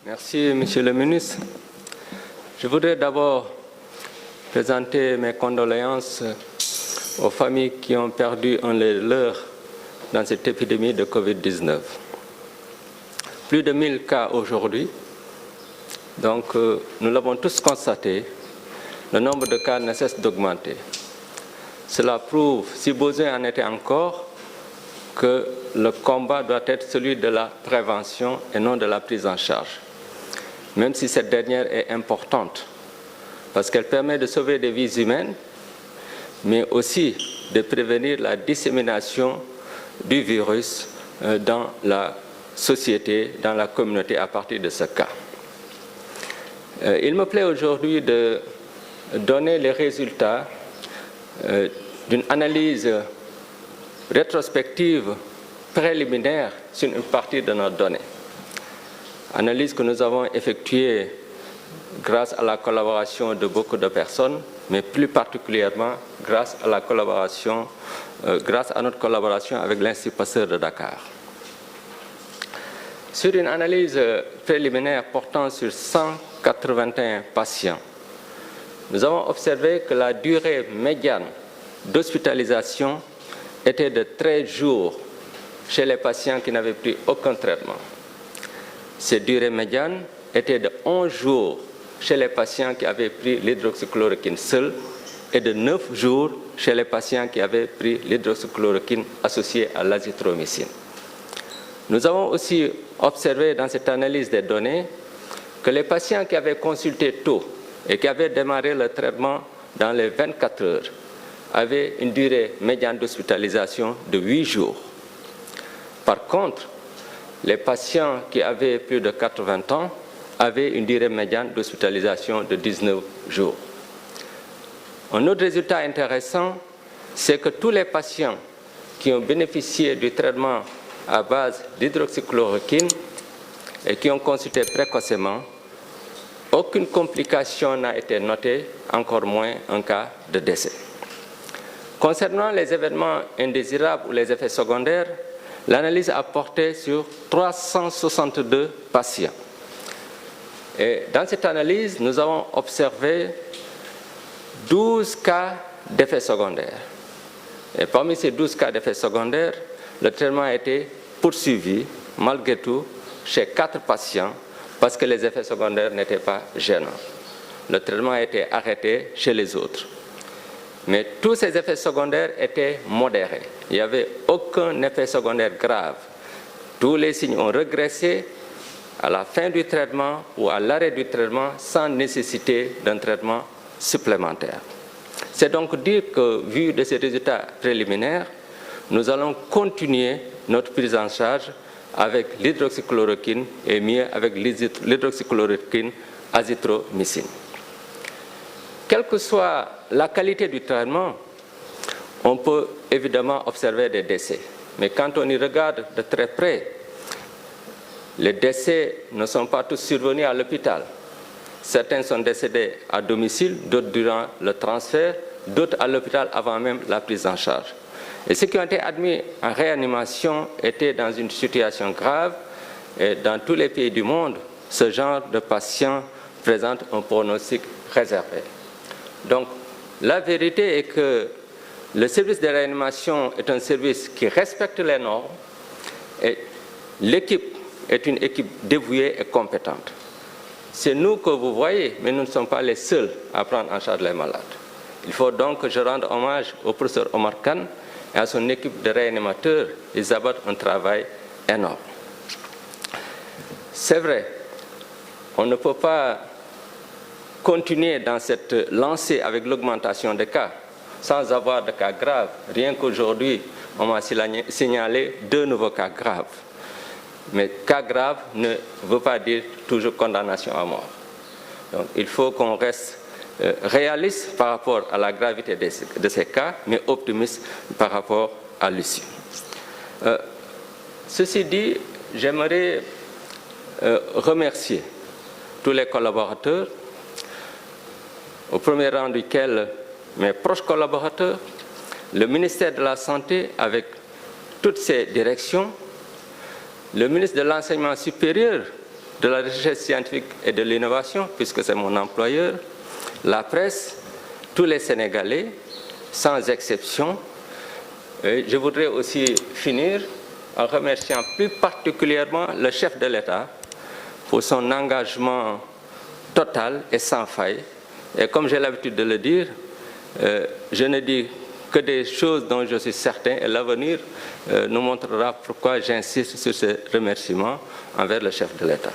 Merci, Monsieur le ministre. Je voudrais d'abord présenter mes condoléances aux familles qui ont perdu un de leurs dans cette épidémie de Covid-19. Plus de 1000 cas aujourd'hui, donc nous l'avons tous constaté, le nombre de cas ne cesse d'augmenter. Cela prouve, si besoin en était encore, que le combat doit être celui de la prévention et non de la prise en charge, même si cette dernière est importante, parce qu'elle permet de sauver des vies humaines, mais aussi de prévenir la dissémination du virus dans la société, dans la communauté à partir de ce cas. Il me plaît aujourd'hui de donner les résultats d'une analyse rétrospective préliminaire sur une partie de nos données. Analyse que nous avons effectuée grâce à la collaboration de beaucoup de personnes, mais plus particulièrement grâce à notre collaboration avec l'Institut Pasteur de Dakar. Sur une analyse préliminaire portant sur 181 patients, nous avons observé que la durée médiane d'hospitalisation était de 13 jours chez les patients qui n'avaient pris aucun traitement. Cette durée médiane était de 11 jours chez les patients qui avaient pris l'hydroxychloroquine seule et de 9 jours chez les patients qui avaient pris l'hydroxychloroquine associée à l'azithromycine. Nous avons aussi observé dans cette analyse des données que les patients qui avaient consulté tôt et qui avaient démarré le traitement dans les 24 heures avaient une durée médiane d'hospitalisation de 8 jours. Par contre, les patients qui avaient plus de 80 ans avaient une durée médiane d'hospitalisation de 19 jours. Un autre résultat intéressant, c'est que tous les patients qui ont bénéficié du traitement à base d'hydroxychloroquine et qui ont consulté précocement, aucune complication n'a été notée, encore moins un cas de décès. Concernant les événements indésirables ou les effets secondaires, l'analyse a porté sur 362 patients. Et dans cette analyse, nous avons observé 12 cas d'effets secondaires. Et parmi ces 12 cas d'effets secondaires, le traitement a été poursuivi, malgré tout, chez 4 patients, parce que les effets secondaires n'étaient pas gênants. Le traitement a été arrêté chez les autres. Mais tous ces effets secondaires étaient modérés. Il n'y avait aucun effet secondaire grave. Tous les signes ont régressé à la fin du traitement ou à l'arrêt du traitement sans nécessité d'un traitement supplémentaire. C'est donc dire que, vu de ces résultats préliminaires, nous allons continuer notre prise en charge avec l'hydroxychloroquine et mieux avec l'hydroxychloroquine azithromycine. Quelle que soit la qualité du traitement, on peut évidemment observer des décès. Mais quand on y regarde de très près, les décès ne sont pas tous survenus à l'hôpital. Certains sont décédés à domicile, d'autres durant le transfert, d'autres à l'hôpital avant même la prise en charge. Et ceux qui ont été admis en réanimation étaient dans une situation grave. Et dans tous les pays du monde, ce genre de patients présente un pronostic réservé. Donc, la vérité est que le service de réanimation est un service qui respecte les normes et l'équipe est une équipe dévouée et compétente. C'est nous que vous voyez, mais nous ne sommes pas les seuls à prendre en charge les malades. Il faut donc que je rende hommage au professeur Omar Khan et à son équipe de réanimateurs. Ils abattent un travail énorme. C'est vrai, on ne peut pas continuer dans cette lancée avec l'augmentation des cas sans avoir de cas graves. Rien qu'aujourd'hui, on m'a signalé 2 nouveaux cas graves. Mais cas grave ne veut pas dire toujours condamnation à mort. Donc il faut qu'on reste réaliste par rapport à la gravité de ces cas, mais optimiste par rapport à l'issue. Ceci dit, j'aimerais remercier tous les collaborateurs, au premier rang duquel mes proches collaborateurs, le ministère de la Santé avec toutes ses directions, le ministre de l'Enseignement supérieur de la recherche scientifique et de l'innovation, puisque c'est mon employeur, la presse, tous les Sénégalais, sans exception. Et je voudrais aussi finir en remerciant plus particulièrement le chef de l'État pour son engagement total et sans faille. Et comme j'ai l'habitude de le dire, je ne dis que des choses dont je suis certain, et l'avenir nous montrera pourquoi j'insiste sur ce remerciement envers le chef de l'État.